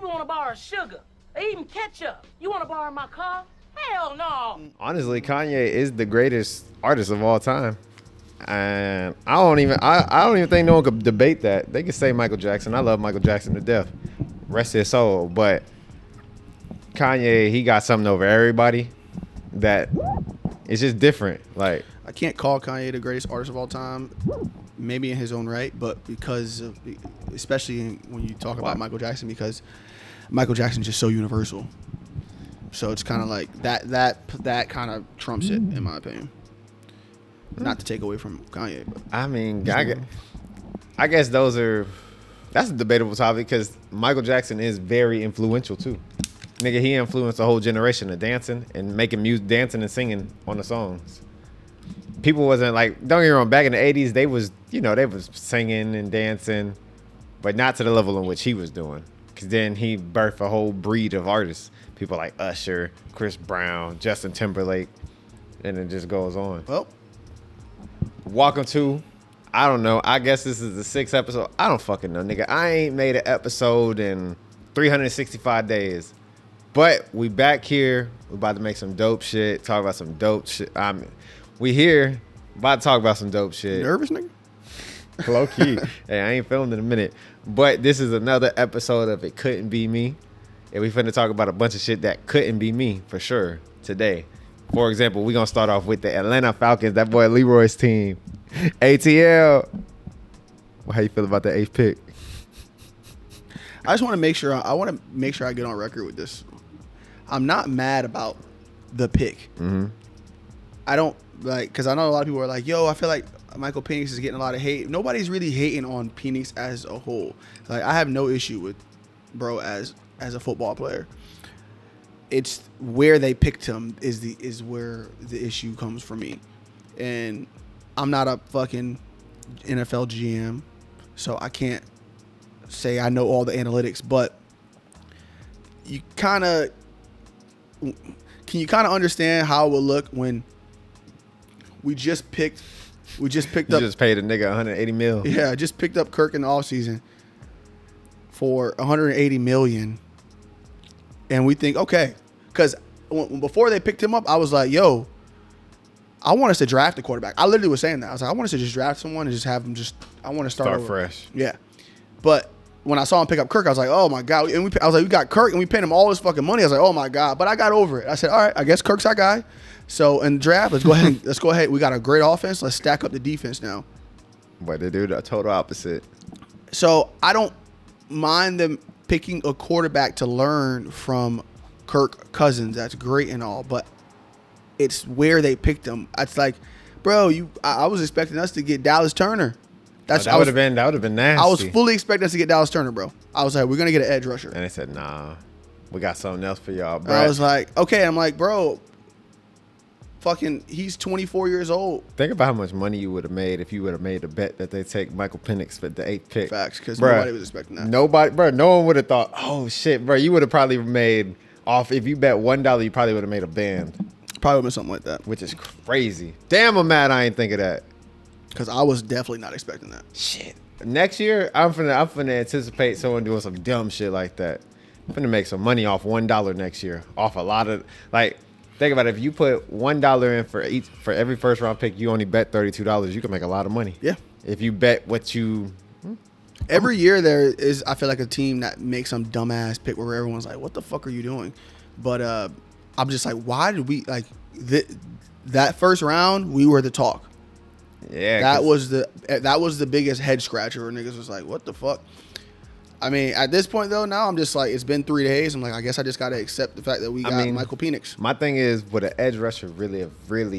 even want to borrow sugar or even ketchup. You want to borrow my car? Hell no. Honestly, Kanye is the greatest artist of all time. And I don't even think no one could debate that. They could say Michael Jackson. I love Michael Jackson to death. Rest his soul. But Kanye, he got something over everybody that it's just different. Like, I can't call Kanye the greatest artist of all time, maybe in his own right, but because of, especially when you talk about Michael Jackson, because Michael Jackson is just so universal. So it's kind of like that kind of trumps it, in my opinion. Not to take away from Kanye, but I mean, I guess that's a debatable topic because Michael Jackson is very influential too. Nigga, he influenced a whole generation of dancing and making music, dancing and singing on the songs. People wasn't like, don't get me wrong, back in the 80s, they was singing and dancing, but not to the level in which he was doing. Because then he birthed a whole breed of artists. People like Usher, Chris Brown, Justin Timberlake, and it just goes on. Well, welcome to, I don't know, I guess this is the 6th episode. I don't fucking know, nigga. I ain't made an episode in 365 days. But we back here. We about to make some dope shit. Talk about some dope shit. We here. About to talk about some dope shit. Nervous, nigga? Low key. Hey, I ain't filmed in a minute. But this is another episode of It Couldn't Be Me. And we finna talk about a bunch of shit that couldn't be me for sure today. For example, we gonna start off with the Atlanta Falcons, that boy Leroy's team. ATL. How you feel about the 8th pick? I just want to make sure. I want to make sure I get on record with this. I'm not mad about the pick. Mm-hmm. I don't like, because I know a lot of people are like, "Yo, I feel like Michael Penix is getting a lot of hate." Nobody's really hating on Penix as a whole. Like, I have no issue with bro as a football player. It's where they picked him is where the issue comes for me. And I'm not a fucking NFL GM, so I can't say I know all the analytics, but you kind of understand how it will look when we just picked up. You just paid a nigga 180 mil. Yeah, just picked up Kirk in the offseason for 180 million, and we think, okay, because before they picked him up, I was like, yo, I want us to draft a quarterback. I literally was saying that. I was like, I want us to just draft someone and just have them I want to start over. Fresh. Yeah. But when I saw him pick up Kirk, I was like, oh my God. And I was like, we got Kirk and we paid him all his fucking money. I was like, oh my God. But I got over it. I said, all right, I guess Kirk's our guy. So in the draft, let's go ahead. We got a great offense. Let's stack up the defense now. But they do the total opposite. So I don't mind them picking a quarterback to learn from Kirk Cousins. That's great and all, but it's where they picked him. It's like, bro, I was expecting us to get Dallas Turner. That would have been nasty. I was fully expecting us to get Dallas Turner, bro. I was like, we're gonna get an edge rusher. And they said, nah, we got something else for y'all, bro. And I was like, okay. I'm like, bro, fucking, he's 24 years old. Think about how much money you would have made if you would have made a bet that they take Michael Penix for the 8th pick. Facts, because nobody was expecting that. No one would have thought, oh shit, bro. You would have probably made off, if you bet $1, you probably would have made a band. Probably would have been something like that. Which is crazy. Damn, I'm mad I ain't think of that. Because I was definitely not expecting that. Shit. Next year, I'm finna anticipate someone doing some dumb shit like that. I'm finna make some money off $1 next year. Off a lot of, like, think about it. If you put $1 in for every first round pick, you only bet $32. You can make a lot of money. Yeah. If you bet what you... Every year there is, I feel like, a team that makes some dumbass pick where everyone's like, what the fuck are you doing? But I'm just like, why did we, like, that first round, we were the talk. Yeah. That was the biggest head scratcher where niggas was like, what the fuck? I mean, at this point, though, now I'm just like, it's been 3 days. I'm like, I guess I just got to accept the fact that we got Michael Penix. My thing is, would an edge rusher really have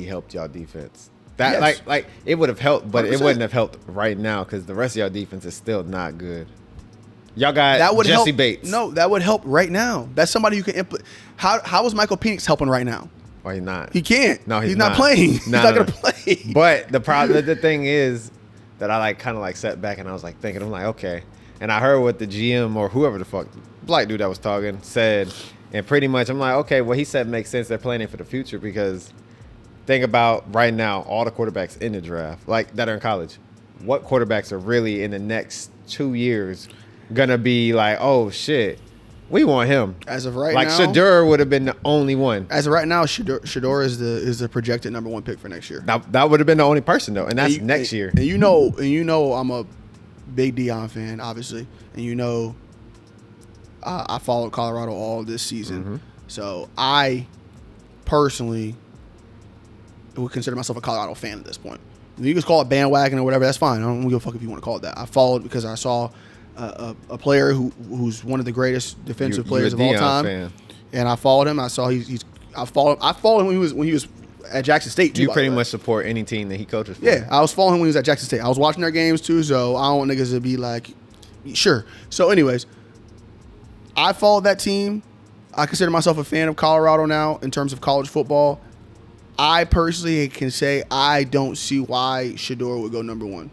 helped y'all defense? That yes. like it would have helped, but 100%. It wouldn't have helped right now because the rest of y'all defense is still not good. Y'all got Jesse Bates. No, that would help right now. That's somebody you can implement. How is Michael Penix helping right now? Well, he's not. He can't. No, he's not playing. He's not going to play. But the thing is that I kind of sat back and I was thinking, I'm like, okay. And I heard what the GM or whoever the fuck, black dude that was talking, said. And pretty much I'm like, okay, what he said makes sense. They're planning for the future because think about right now, all the quarterbacks in the draft, that are in college. What quarterbacks are really in the next 2 years going to be like, oh, shit. We want him. As of right like now, Shedeur would have been the only one. As of right now, Shedeur is the projected number 1 pick for next year. That would have been the only person though, and that's next year. And you know, I'm a big Deion fan, obviously, and I followed Colorado all this season, so I personally would consider myself a Colorado fan at this point. You can call it bandwagon or whatever. That's fine. I don't give a fuck if you want to call it that. I followed because I saw a player who's one of the greatest defensive players of all time, fan. And I followed him. I saw I followed him when he was at Jackson State too. You pretty much support any team that he coaches for. Yeah, I was following him when he was at Jackson State. I was watching their games too, so I don't want niggas to be like, sure. So, anyways, I followed that team. I consider myself a fan of Colorado now in terms of college football. I personally can say I don't see why Shedeur would go number 1.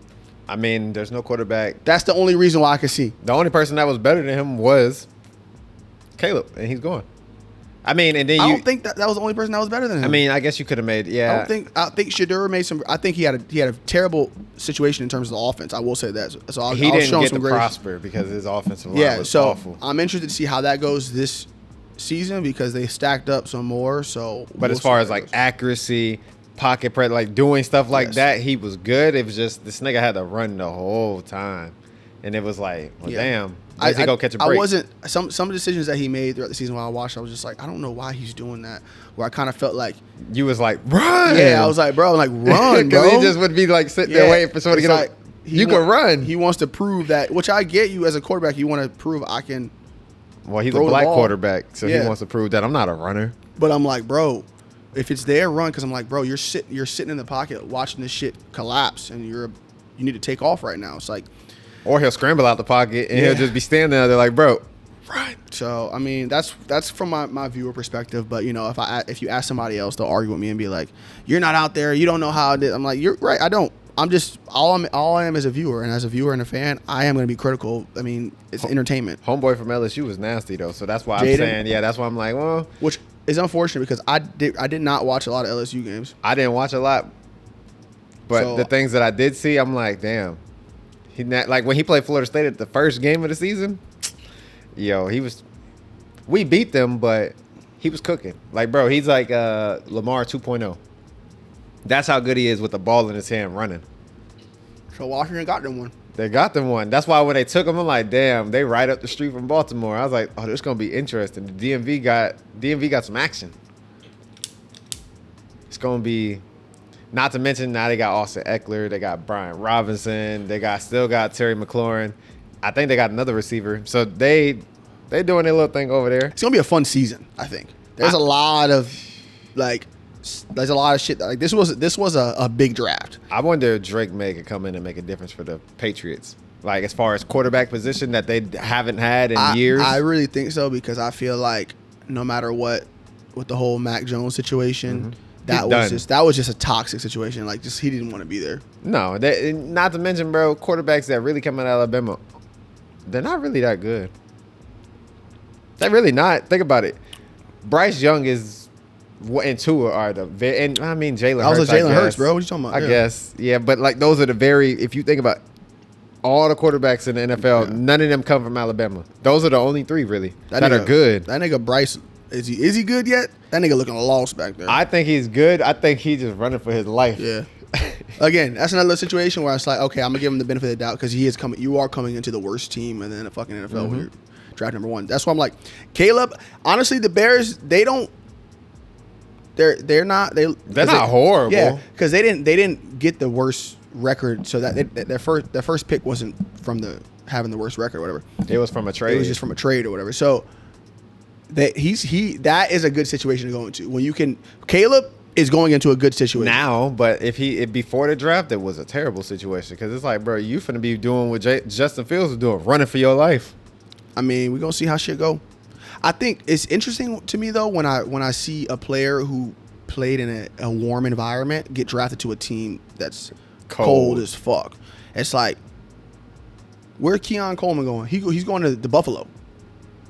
I mean, there's no quarterback. That's the only reason why I can see. The only person that was better than him was Caleb, and he's gone. I mean, and then I don't think that was the only person that was better than him. I mean, I guess you could have made. Yeah. I think Shedeur made some. I think he had a terrible situation in terms of the offense. I will say that. So he didn't get to prosper because his offensive line was awful. I'm interested to see how that goes this season because they stacked up some more. So, but as far as like accuracy, pocket pressure, like doing stuff like that, he was good. It was just this nigga had to run the whole time, and it was like, well, damn. Where's he go catch a break? I wasn't some decisions that he made throughout the season while I watched. I was just like, I don't know why he's doing that. Where I kind of felt like you was like, run. Yeah, I was like, bro, run, bro. Because he just would be like sitting there waiting for someone to get like, you can run. He wants to prove that, which I get you as a quarterback. You want to prove I can. Well, he's a black quarterback, so he wants to prove that I'm not a runner. But I'm like, bro, if it's there, run. Because I'm like, bro, you're sitting in the pocket watching this shit collapse, and you need to take off right now. It's like. Or he'll scramble out the pocket and he'll just be standing there like, bro, run. So I mean, that's from my viewer perspective. But you know, if you ask somebody else, they'll argue with me and be like, "You're not out there. You don't know how it is." I'm like, "You're right. I don't. I'm just all I am is a viewer, and as a viewer and a fan, I am going to be critical. I mean, it's entertainment." Homeboy from LSU was nasty though, so that's why I'm saying, that's why I'm like, well, which is unfortunate because I did not watch a lot of LSU games. I didn't watch a lot, but the things that I did see, I'm like, damn. Like when he played Florida State at the first game of the season, we beat them, but he was cooking. Like, bro, he's like Lamar 2.0. That's how good he is with the ball in his hand running. So Washington got them one. They got them one. That's why when they took him, I'm like, damn, they right up the street from Baltimore. I was like, oh, this is gonna be interesting. The DMV got some action. It's gonna be. Not to mention now they got Austin Eckler, they got Brian Robinson, they still got Terry McLaurin. I think they got another receiver. So they doing their little thing over there. It's gonna be a fun season, I think. There's a lot of shit. Like this was a big draft. I wonder if Drake May could come in and make a difference for the Patriots. Like as far as quarterback position that they haven't had in years. I really think so because I feel like no matter what with the whole Mac Jones situation. That was just a toxic situation. Like, he didn't want to be there. No, not to mention, bro, quarterbacks that really come out of Alabama, they're not really that good. They're really not. Think about it. Bryce Young and Tua are and I mean Jalen Hurts. I was Jalen Hurts, bro. What are you talking about? I guess, but like those are if you think about all the quarterbacks in the NFL, none of them come from Alabama. Those are the only 3 really that are good. That nigga Bryce. Is he good yet? That nigga looking lost back there. I think he's good. I think he's just running for his life. Yeah. Again, that's another situation where it's like, okay, I'm gonna give him the benefit of the doubt because he is coming. You are coming into the worst team in the fucking NFL when you're draft number 1. That's why I'm like, Caleb. Honestly, the Bears, they're not horrible. Yeah, because they didn't get the worst record, so that their first pick wasn't from having the worst record or whatever. It was from a trade. It was just from a trade or whatever. So. That is a good situation to go into when Caleb is going into a good situation now, but if before the draft, it was a terrible situation because it's like, bro, you finna be doing what Justin Fields is doing, running for your life. I mean, we're gonna see how shit go. I think it's interesting to me though when I see a player who played in a warm environment get drafted to a team that's cold as fuck. It's like, where's Keon Coleman going? He's going to the Buffalo.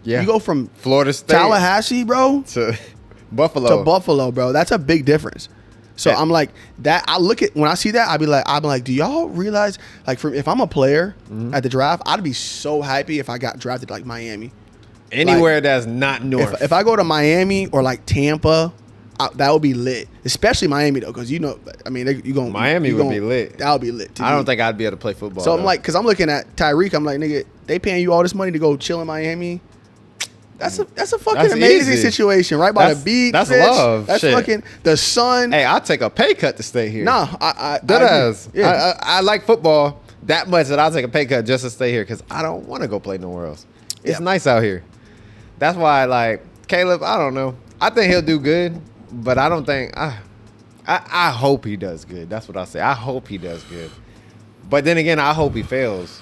Yeah. You go from Florida State, Tallahassee, bro, to Buffalo, bro. That's a big difference. So I'm like that. I look at when I see that, I'm like, do y'all realize? Like, if I'm a player at the draft, I'd be so happy if I got drafted like Miami. Anywhere that's not north. If I go to Miami or like Tampa, that would be lit. Especially Miami though, because you going Miami would be lit. That would be lit. I don't think I'd be able to play football. So I'm like, because I'm looking at Tyreek, I'm like, nigga, they paying you all this money to go chill in Miami. That's a fucking amazing easy. situation, right by the beach. That's bitch. love. That's Shit. fucking the sun. Hey, I'll take a pay cut to stay here. Nah, I like football that much that I'll take a pay cut just to stay here because I don't want to go play nowhere else. It's nice out here. That's why, like, Caleb, I don't know. I think he'll do good, but I don't think I hope he does good. That's what I say. I hope he does good. But then again, I hope he fails.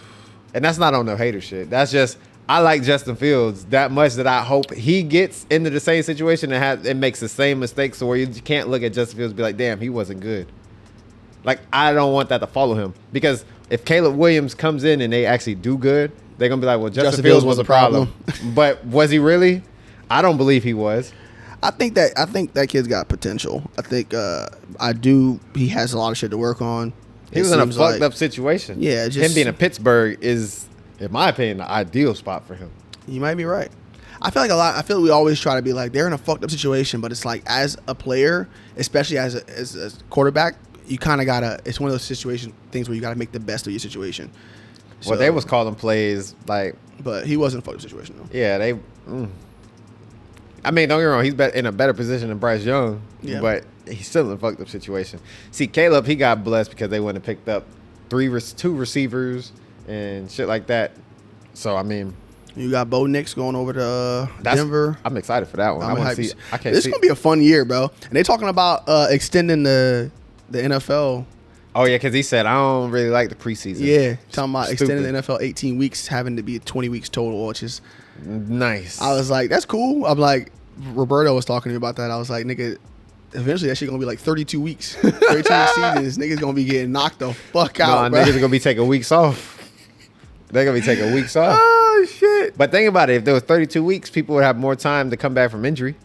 And that's not on no hater shit. That's just I like Justin Fields that much that I hope he gets into the same situation and makes the same mistakes so where you can't look at Justin Fields and be like, damn, he wasn't good. Like, I don't want that to follow him. Because if Caleb Williams comes in and they actually do good, they're going to be like, well, Justin Fields was a problem. But was he really? I don't believe he was. I think that kid's got potential. I think he has a lot of shit to work on. He was in a fucked up situation. Yeah, just him being in Pittsburgh is, in my opinion, the ideal spot for him. You might be right. I feel we always try to be like they're in a fucked up situation, but it's like as a player, especially as a quarterback, you kind of gotta. It's one of those things where you gotta make the best of your situation. Well, they was calling plays like, but he wasn't in a fucked up situation though. Yeah, they. I mean, don't get me wrong, he's in a better position than Bryce Young, but he's still in a fucked up situation. See, Caleb, he got blessed because they went and picked up two receivers and shit like that. So, I mean. You got Bo Nix going over to Denver. I'm excited for that one. I want to see. This is going to be a fun year, bro. And they talking about extending the NFL. Oh, yeah, because he said, I don't really like the preseason. Yeah, talking about extending the NFL 18 weeks, having to be 20 weeks total, which is nice. I was like, that's cool. I'm like, Roberto was talking to me about that. I was like, nigga, eventually that shit going to be like 32 weeks. 32 week seasons. Niggas going to be getting knocked the fuck out, bro. Niggas are going to be taking weeks off. They're going to be taking weeks off. Oh, shit. But think about it. If there was 32 weeks, people would have more time to come back from injury.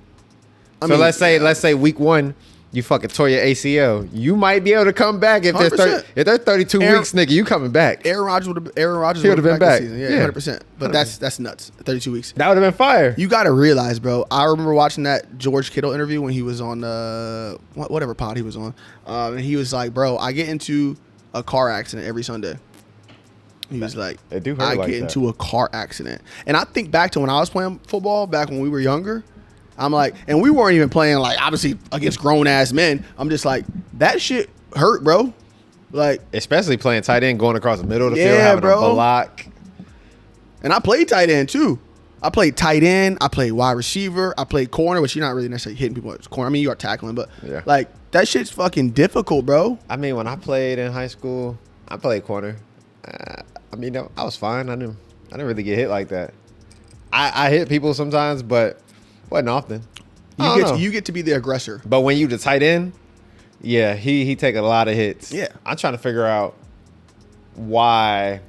So let's say week 1, you fucking tore your ACL. You might be able to come back if there's 32 weeks, nigga. You coming back? Aaron Rodgers would have been back. This season. Yeah, 100%. But that's nuts. 32 weeks. That would have been fire. You got to realize, bro. I remember watching that George Kittle interview when he was on whatever pod he was on, and he was like, "Bro, I get into a car accident every Sunday." He was like, I get into a car accident, and I think back to when I was playing football back when we were younger. I'm like, and we weren't even playing like obviously against grown ass men. I'm just like, that shit hurt, bro. Like, especially playing tight end, going across the middle of the field, having a block. And I played tight end too. I played tight end. I played wide receiver. I played corner, which you're not really necessarily hitting people at corner. I mean, you are tackling, but like that shit's fucking difficult, bro. I mean, when I played in high school, I played corner. I mean, I was fine. I didn't really get hit like that. I hit people sometimes, but wasn't often. You get to be the aggressor. But when you the tight end, yeah, he take a lot of hits. Yeah. I'm trying to figure out why.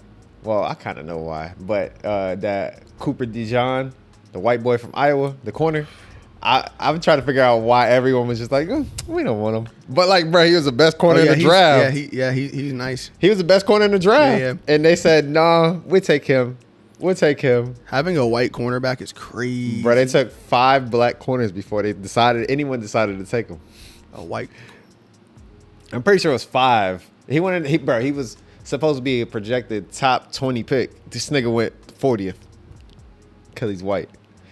Well, I kind of know why, but that Cooper DeJean, the white boy from Iowa, the corner, I'm trying to figure out why everyone was just like, we don't want him. But like, bro, he was the best corner in the draft. He's nice. He was the best corner in the draft. Yeah. And they said, no, we take him. We'll take him. Having a white cornerback is crazy. Bro, they took 5 black corners before anyone decided to take him. A white. I'm pretty sure it was 5. He was supposed to be a projected top 20 pick. This nigga went 40th because he's white.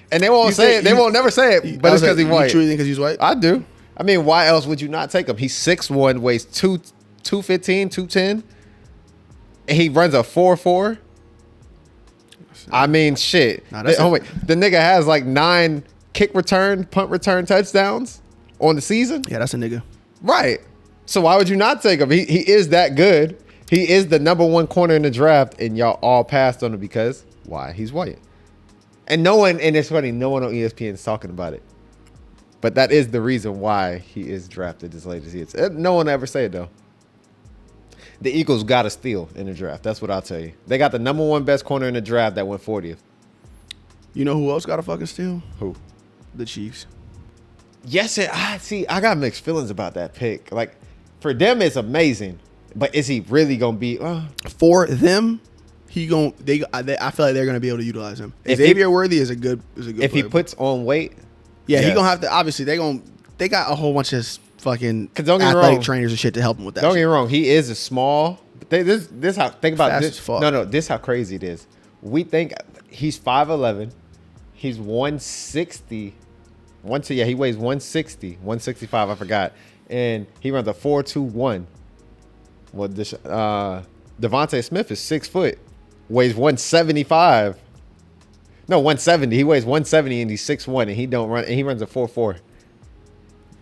And they won't say it. They won't never say it, but it's because he's white. You truly think because he's white? I do. I mean, why else would you not take him? He's 6'1", weighs 215, 210. And he runs a 4.4. I mean, shit. The nigga has like 9 kick return, punt return touchdowns on the season. Yeah, that's a nigga. Right. So why would you not take him? He is that good. He is the number 1 corner in the draft, and y'all all passed on him because why? He's white. And it's funny, no one on ESPN is talking about it. But that is the reason why he is drafted as late as he is. No one ever say it, though. The Eagles got a steal in the draft. That's what I'll tell you. They got the number 1 best corner in the draft that went 40th. You know who else got a fucking steal? Who? The Chiefs. Yes, I got mixed feelings about that pick. Like, for them, it's amazing. But is he really going to be... For them, I feel like they're gonna be able to utilize him. If Xavier Worthy is a good. If player. he puts on weight, yeah, yes. he gonna have to. Obviously, they got a whole bunch of fucking 'Cause don't get me athletic wrong. trainers and shit to help him with that. Don't get shit. me wrong, he is a small. But this how think about Fast this. as fuck. No, this how crazy it is. We think he's 5'11", he's 160. He weighs 160, 165. I forgot, and he runs a 4.21. Well, Devontae Smith is 6 foot, weighs 175. No, 170. He weighs 170 and he's 6'1", and he runs a 4.4.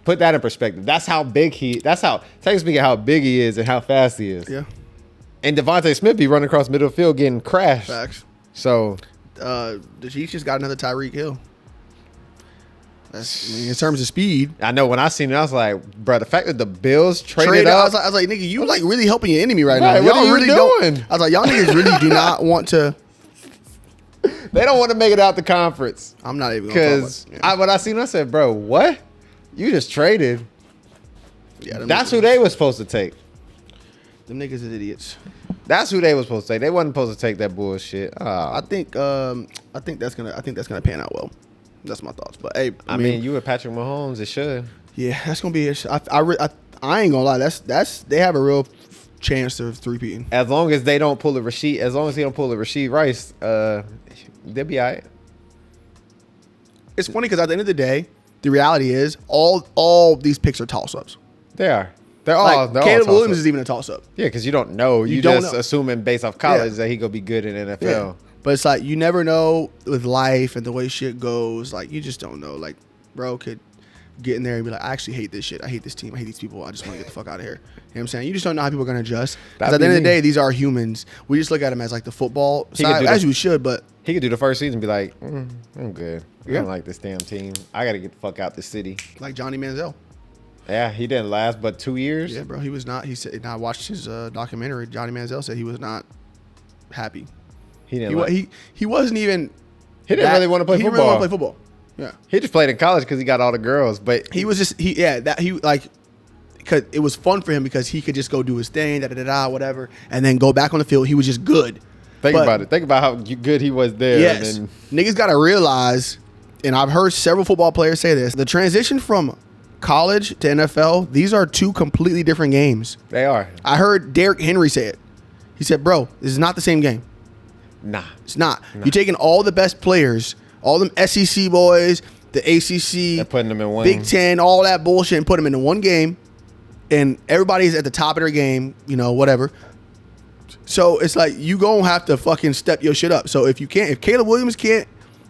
Put that in perspective. That's how big take speaking how big he is and how fast he is. Yeah, And Devontae Smith be running across middle field getting crashed. facts. So The Chiefs just got another Tyreek Hill. In terms of speed, I know when I seen it, I was like, bro, the fact that the Bills traded I up. was like, nigga, you like really helping your enemy right Right, now. what Y'all are you really doing? don't. I was like, y'all niggas really do not want to. They don't want to make it out the conference. I'm not even gonna Because talk about it. when I seen it, I said, bro, what? You just traded. Yeah, them That's niggas- who they was supposed to take. Them niggas is idiots. That's who they was supposed to take. They wasn't supposed to take that bullshit. I think that's gonna pan out well. That's my thoughts. But hey, I mean, you with Patrick Mahomes, it should. yeah, that's gonna be. I ain't gonna lie. That's they have a real chance of three-peating. As long as they don't pull a Rasheed, as long as he don't pull a Rasheed Rice, they'll be all right. It's funny because at the end of the day, the reality is all these picks are toss-ups. They are. They're all. Like They're Caleb all Williams toss-up. is even a toss-up. Yeah, because you don't know. You don't just know. assuming based off college Yeah. that he gonna be good in NFL. Yeah. But it's like you never know with life and the way shit goes. Like you just don't know. Like bro could get in there and be like, I actually hate this shit. I hate this team. I hate these people. I just want to get the fuck out of here. You know what I'm saying? You just don't know how people are gonna adjust. Because at That'd the be end of the me. day, these are humans. We just look at them as like the football He could side, do as the- we should. But He could do the first season and be like, I'm good. I Yeah. don't like this damn team. I got to get the fuck out the city. like Johnny Manziel. Yeah, he didn't last but 2 years. Yeah, bro. He was not. He said. And I watched his documentary. Johnny Manziel said he was not happy. He didn't. He like- he wasn't even. He didn't really want to play he football. didn't really want to play football. Yeah. He just played in college because he got all the girls. But He was just because it was fun for him because he could just go do his thing, whatever, and then go back on the field. He was just good. think But- about it. Think about how good he was there. Yes, And niggas got to realize, and I've heard several football players say this: the transition from college to NFL, these are two completely different games. they are. I heard Derrick Henry say it. He said, "Bro, this is not the same game. Nah. It's not. You're taking all the best players, all them SEC boys, the ACC, They're putting them in one. Big Ten, all that bullshit, and put them into one game, and everybody's at the top of their game, whatever. So it's like you gonna have to fucking step your shit up. So if Caleb Williams can't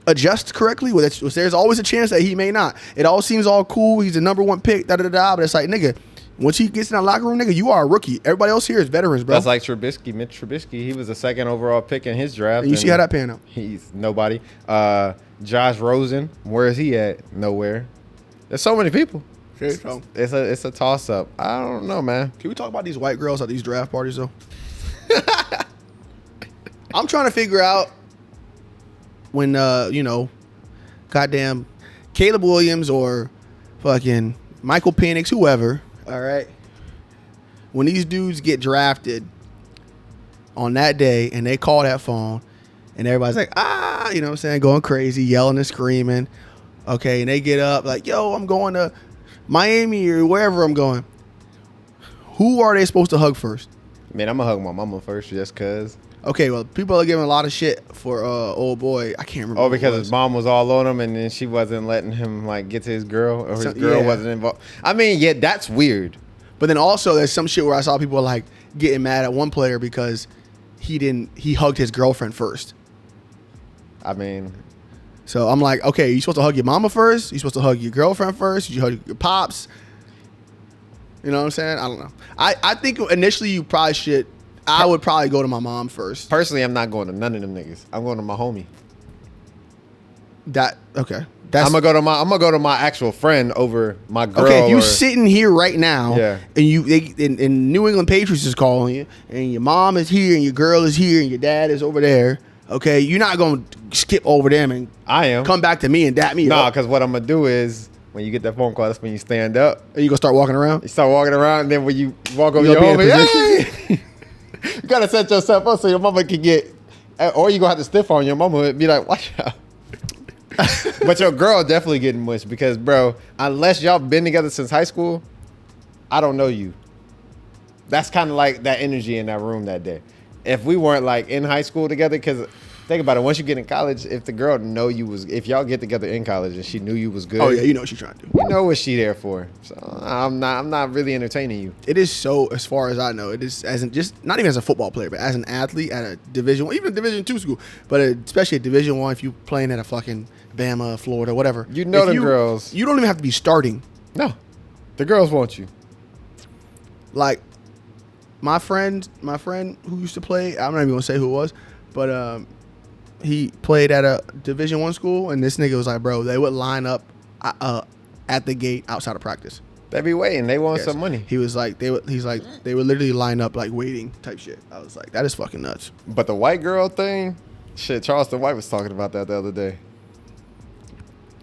adjust correctly, there's always a chance that he may not. It all seems all cool. He's the number one pick, but it's like, nigga, once he gets in that locker room, nigga, you are a rookie. Everybody else here is veterans, bro. That's like Trubisky, Mitch Trubisky. He was the second overall pick in his draft. And you see how that pan out. He's nobody. Josh Rosen, where is he at? Nowhere. There's so many people. So, It's a toss up. I don't know, man. can we talk about these white girls at these draft parties though? I'm trying to figure out when goddamn Caleb Williams or fucking Michael Penix, whoever, all right, when these dudes get drafted on that day and they call that phone and everybody's like, you know what I'm saying, going crazy, yelling and screaming, okay, and they get up like, yo, I'm going to Miami or wherever I'm going. Who are they supposed to hug first? Man, I'm gonna hug my mama first just cause. Okay, well, people are giving a lot of shit for old boy. I can't remember. Oh, who it because was. his mom was all on him, and then she wasn't letting him like get to his girl, or his So- girl yeah. wasn't involved. I mean, yeah, that's weird. But then also, there's some shit where I saw people like getting mad at one player because he hugged his girlfriend first. I mean, So I'm like, okay, you supposed to hug your mama first? You supposed to hug your girlfriend first? You hug your pops? You know what I'm saying? I don't know. I think initially you probably should. I would probably go to my mom first. personally, I'm not going to none of them niggas. I'm going to my homie. Okay. That's I'm gonna go to my actual friend over my girl. okay. If you or- sitting here right now, Yeah. and New England Patriots is calling you, and your mom is here, and your girl is here, and your dad is over there. Okay, you're not gonna skip over them and I am. come back to me and dap me Nah, up. because what I'm gonna do is when you get that phone call, that's when you stand up. And you gonna start walking around. You start walking around, and then when you walk over You your gonna be in homie, position? hey! You gotta set yourself up so your mama can get Or you gonna have to stiff on your mama and be like, watch out. But your girl definitely getting mushed because, bro, unless y'all been together since high school, I don't know you. That's kind of like that energy in that room that day. If we weren't like in high school together, because think about it, once you get in college, if the girl know you was, if y'all get together in college and she knew you was good, Oh yeah, you know what she's trying to do. you know what she there for. So I'm not really entertaining you. It is so, as far as I know, it is as in just not even as a football player, but as an athlete at a Division 1, even a Division 2 school, but especially a Division 1, if you playing at a fucking Bama, Florida, whatever. You know If the girls. You don't even have to be starting. No, the girls want you. Like my friend who used to play, I'm not even gonna say who it was, but he played at a Division 1 school, and this nigga was like, bro, they would line up at the gate outside of practice. They be waiting. They want Yes. some money. He was like, they would literally line up like waiting type shit. I was like, that is fucking nuts. But the white girl thing, shit, Charleston White was talking about that the other day.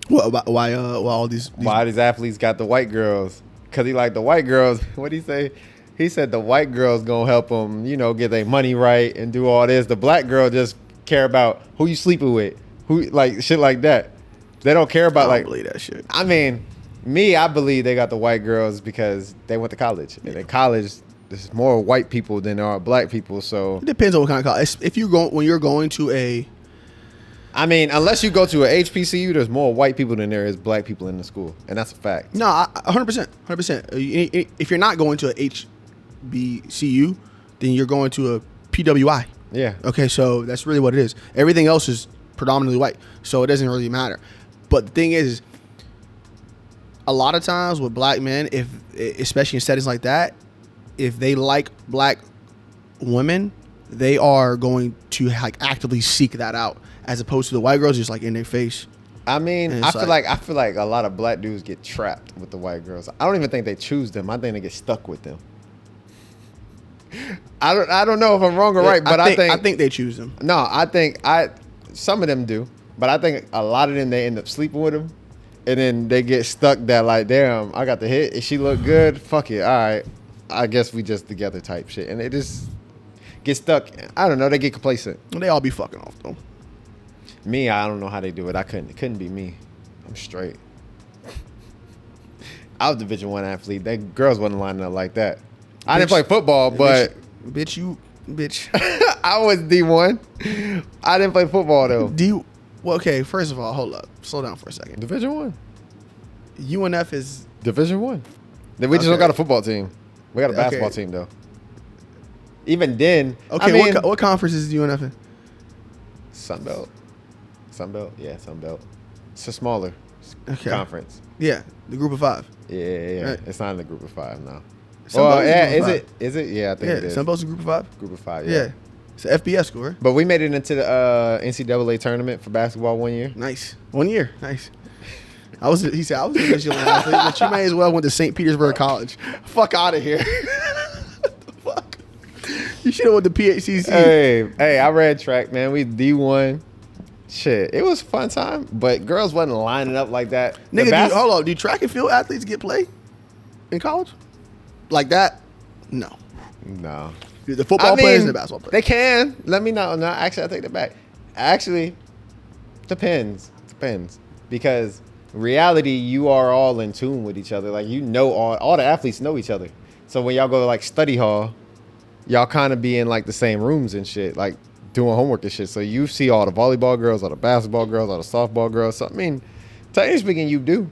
What about why all these Why these athletes got the white girls? Because he like the white girls. What'd he say? He said the white girls gonna help them, you know, get their money right and do all this. The black girl just care about who you sleeping with, who like shit like that. They don't care about I don't like. believe that shit. I mean, I believe they got the white girls because they went to college, and in college there's more white people than there are black people. So It depends on what kind of college. If you go when you're going to a, I mean, unless you go to a HBCU, there's more white people than there is black people in the school, and that's a fact. no, 100%. If you're not going to a HBCU, then you're going to a PWI. Yeah. Okay, so that's really what it is. Everything else is predominantly white, so it doesn't really matter. But the thing is, a lot of times with black men, if especially in settings like that, if they like black women, they are going to like actively seek that out, as opposed to the white girls just like in their face. I mean, And I it's feel like a lot of black dudes get trapped with the white girls. I don't even think they choose them. I think they get stuck with them. I don't know if I'm wrong or right, but I think they choose them. no, I think some of them do, but I think a lot of them they end up sleeping with them, and then they get stuck that like, damn, I got the hit. If she look good, fuck it, all right, I guess we just together type shit, and they just get stuck. I don't know, they get complacent. They all be fucking off though. Me, I don't know how they do it. It couldn't be me. I'm straight. I was Division 1 athlete. They girls wasn't lining up like that. I didn't play football, but bitch. I was D1. I didn't play football though. Well, okay, first of all, hold up. Slow down for a second. Division 1. UNF is Division 1. Then we just don't got a football team. We got a basketball Okay. team though. Even then, okay. I mean, What conference is UNF in? Sunbelt. Yeah, Sunbelt. It's a smaller conference. Yeah, the group of 5. Yeah. Right. It's not in the group of 5 now. Sunbelt Well, is yeah, a group of is five. it? Is it? Yeah, I think Yeah, it is. Sunbelt's a group of 5. Group of 5. Yeah, it's an FBS school, right? But we made it into the NCAA tournament for basketball one year. Nice. 1 year. Nice. He said I was a Division 1 athlete, but you may as well went to St. Petersburg College. Fuck out of here. What the fuck? You should have went to PHCC. Hey, I ran track, man. We D1. Shit, it was a fun time, but girls wasn't lining up like that. Nigga, hold on. Do track and field athletes get play in college? Like that? No. No. The football players and the basketball players. They can. Let me know. No, actually, I take that back. Actually, depends. Because reality, you are all in tune with each other. Like, you know, all the athletes know each other. So when y'all go to like study hall, y'all kind of be in like the same rooms and shit, like doing homework and shit. So you see all the volleyball girls, all the basketball girls, all the softball girls. So I mean, technically speaking, you do.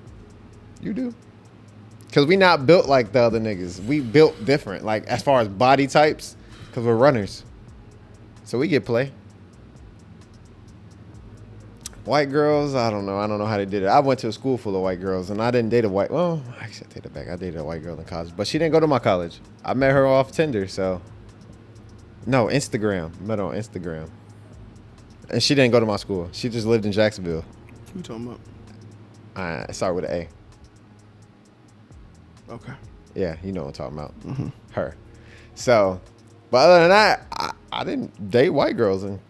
Because we not built like the other niggas. We built different, like as far as body types, because we're runners. So we get play. White girls, I don't know how they did it. I went to a school full of white girls, and I didn't date a white. Well, actually, I take that back. I dated a white girl in college, but she didn't go to my college. I met her off Tinder, so. No, Instagram. Met her on Instagram. And she didn't go to my school. She just lived in Jacksonville. What you talking about? I started with an A. Okay. Yeah, you know what I'm talking about. Mm-hmm. Her. So, but other than that, I didn't date white girls, and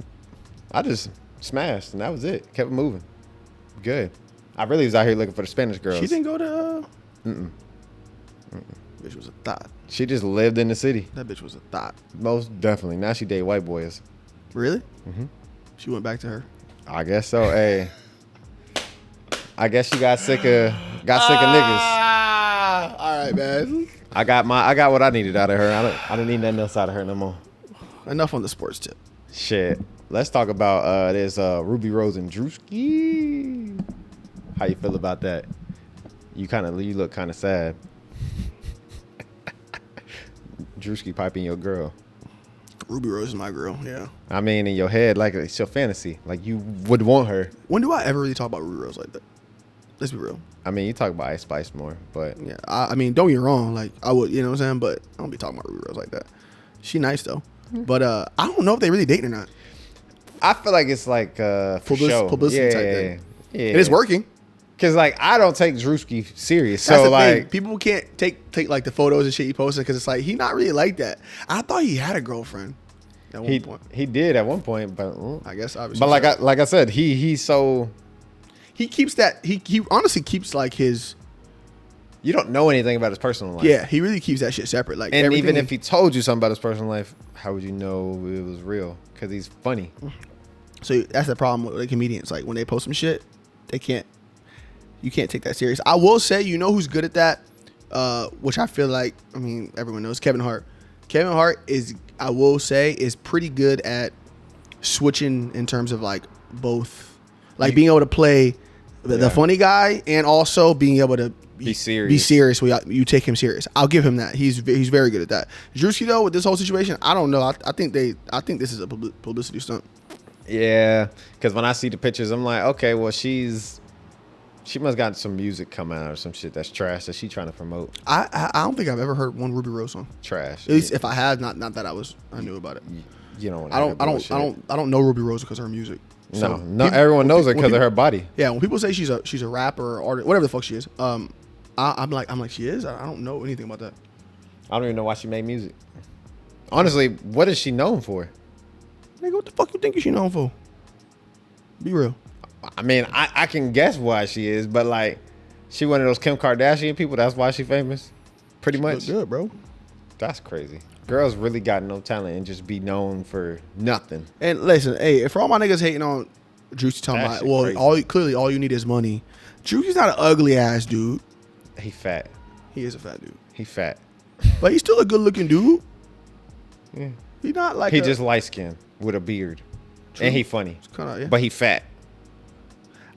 I just smashed, and that was it. Kept it moving. Good. I really was out here looking for the Spanish girls. She didn't go to. Bitch was a thought. She just lived in the city. That bitch was a thought. Most definitely. Now she date white boys. Really? Mm-hmm. She went back to her. I guess so. Hey, I guess she got sick of niggas. All right, man. I got what I needed out of her. I don't need nothing else out of her no more. Enough on the sports tip. Shit. Let's talk about this Ruby Rose and Drewski. How you feel about that? You look kind of sad. Drewski piping your girl. Ruby Rose is my girl. Yeah. I mean, in your head, like it's your fantasy. Like you would want her. When do I ever really talk about Ruby Rose like that? Let's be real. I mean, you talk about Ice Spice more, but yeah. I mean, don't get me wrong. Like I would, you know what I'm saying. But I don't be talking about Ruby Rose like that. She nice though. But I don't know if they really dating or not. I feel like it's like publicity type thing. Yeah. It is working. Cause like I don't take Drewski serious. That's so the like thing. People can't take like the photos and shit he posted because it's like he not really like that. I thought he had a girlfriend at one point. He did at one point, but I guess obviously. But like I said, he's so he keeps that he honestly keeps like his. You don't know anything about his personal life. Yeah, he really keeps that shit separate. Like, and even if he told you something about his personal life, how would you know it was real? Because he's funny. So that's the problem with the comedians. Like when they post some shit, you can't take that serious. I will say, you know who's good at that, which I feel like, I mean, everyone knows, Kevin Hart. Kevin Hart is, I will say, is pretty good at switching in terms of like both, like being able to play the funny guy and also being able to be serious when you take him serious. I'll give him that. He's very good at that. Drewski though, with this whole situation, I don't know. I think this is a publicity stunt. Yeah, because when I see the pictures, I'm like, okay, well she must got some music coming out or some shit that's trash that she trying to promote. I don't think I've ever heard one Ruby Rose song. Trash. At least if I have, not that I knew about it. You know, I don't know Ruby Rose because of her music. So no, everyone knows her because of her body. Yeah, when people say she's a rapper or artist, whatever the fuck she is, I'm like she is. I don't know anything about that. I don't even know why she made music. Honestly, what is she known for? Nigga, what the fuck you think she known for? Be real. I mean, I can guess why she is, but like, she one of those Kim Kardashian people. That's why she famous. Pretty much. Good, bro. That's crazy. Girls really got no talent and just be known for nothing. And listen, hey, if all my niggas hating on Drewski talking about, well, clearly all you need is money. Drewski's not an ugly ass dude. He fat. He is a fat dude. He fat. But he's still a good looking dude. Yeah. He's not like he just light skinned with a beard. True. And he funny. Kinda, yeah. But he fat.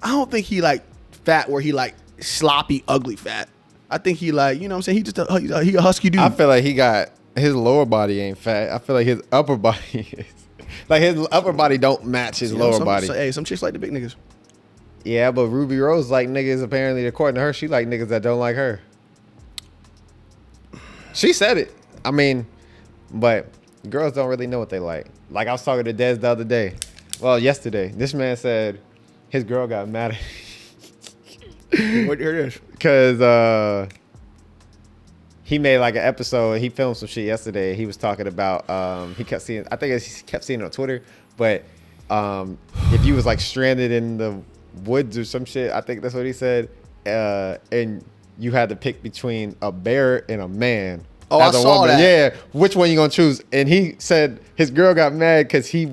I don't think he like fat where he like sloppy, ugly fat. I think he like, you know what I'm saying? He just he a husky dude. I feel like he got his lower body ain't fat. I feel like his upper body is. Like his upper body don't match his lower body. Hey, some chicks like the big niggas. Yeah, but Ruby Rose like niggas apparently, according to her, she like niggas that don't like her. She said it. I mean, but girls don't really know what they like. Like I was talking to Dez the other day. Well, yesterday. This man said his girl got mad at What here it is? Because he made like an episode. He filmed some shit yesterday. He was talking about he kept seeing. I think he kept seeing it on Twitter. But if you was like stranded in the woods or some shit, I think that's what he said. And you had to pick between a bear and a man. Oh, I saw that. Yeah, which one you gonna choose? And he said his girl got mad because he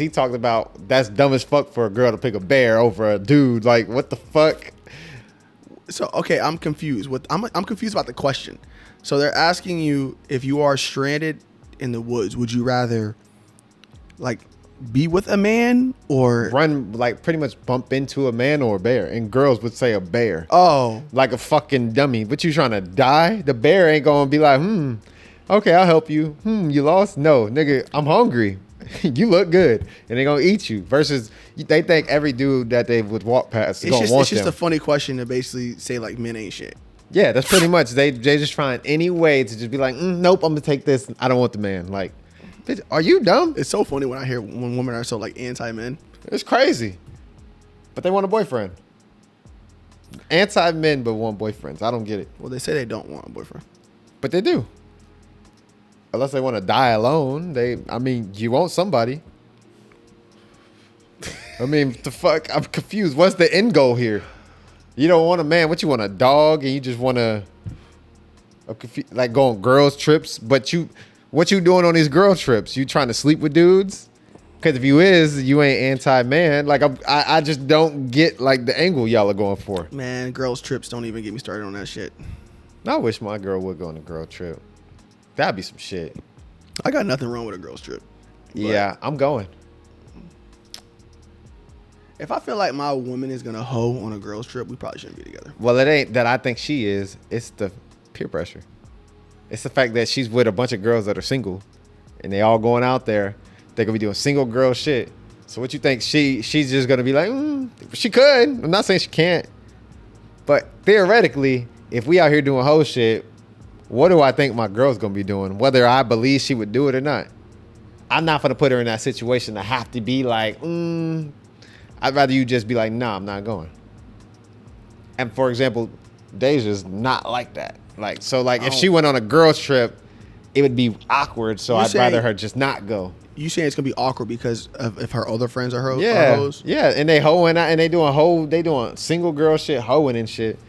talked about that's dumb as fuck for a girl to pick a bear over a dude. Like, what the fuck? So okay, I'm confused. I'm confused about the question. So they're asking you if you are stranded in the woods, would you rather like be with a man or run, like pretty much bump into a man or a bear? And girls would say a bear. Oh, like a fucking dummy. What, you trying to die? The bear ain't gonna be like, okay, I'll help you. You lost? No, nigga, I'm hungry. You look good, and they gonna eat you. Versus, they think every dude that they would walk past is gonna want them. It's just a funny question to basically say like men ain't shit. Yeah, that's pretty much. They just trying any way to just be like, nope, I'm gonna take this. I don't want the man. Like, bitch, are you dumb? It's so funny when I hear when women are so like anti-men. It's crazy, but they want a boyfriend. Anti-men, but want boyfriends. I don't get it. Well, they say they don't want a boyfriend, but they do. Unless they want to die alone. You want somebody. I mean, the fuck? I'm confused. What's the end goal here? You don't want a man. What you want, a dog? And you just want to like go on girls trips? But what you doing on these girl trips? You trying to sleep with dudes? Because if you is, you ain't anti-man. Like, I just don't get, like, the angle y'all are going for. Man, girls' trips don't even get me started on that shit. I wish my girl would go on a girl trip. That'd be some shit. I got nothing wrong with a girl's trip. Yeah, I'm going. If I feel like my woman is going to hoe on a girl's trip, we probably shouldn't be together. Well, it ain't that I think she is. It's the peer pressure. It's the fact that she's with a bunch of girls that are single, and they all going out there. They're going to be doing single girl shit. So what you think? She's just going to be like, she could. I'm not saying she can't. But theoretically, if we out here doing hoe shit, what do I think my girl's going to be doing? Whether I believe she would do it or not. I'm not going to put her in that situation to have to be like, I'd rather you just be like, nah, I'm not going. And for example, Deja's not like that. Like, so like if she went on a girl's trip, it would be awkward. So I'd rather her just not go. You saying it's gonna be awkward because of if her other friends are hoes? Yeah, and they hoeing out and they doing single girl shit, hoeing and shit.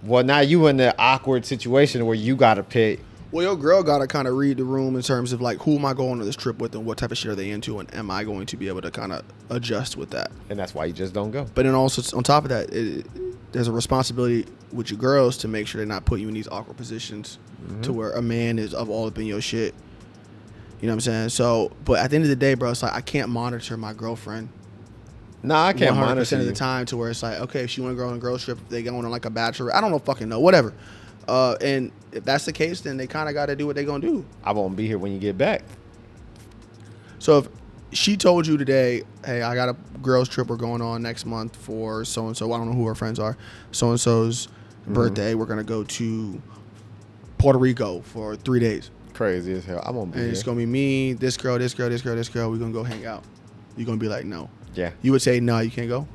Well, now you in the awkward situation where you gotta pick. Well, your girl gotta kind of read the room in terms of like, who am I going on this trip with, and what type of shit are they into, and am I going to be able to kind of adjust with that? And that's why you just don't go. But then also on top of that, there's a responsibility with your girls to make sure they're not putting you in these awkward positions to where a man is all up in your shit. You know what I'm saying? So, but at the end of the day, bro, it's like I can't monitor my girlfriend. Nah, I can't 100% monitor of you. the time to where it's like, okay, if she want to go on a girls trip, they going on like a bachelor. I don't know, fucking know, whatever. And if that's the case, then they kind of got to do what they gonna do. I won't be here when you get back. So if she told you today, hey, I got a girls trip we're going on next month for so and so. I don't know who her friends are. So and so's birthday. We're gonna go to Puerto Rico for 3 days. Crazy as hell. I won't be And here. it's gonna be me, this girl, this girl, this girl, this girl. We're gonna go hang out. You're gonna be like, no. Yeah. You would say, no, you can't go.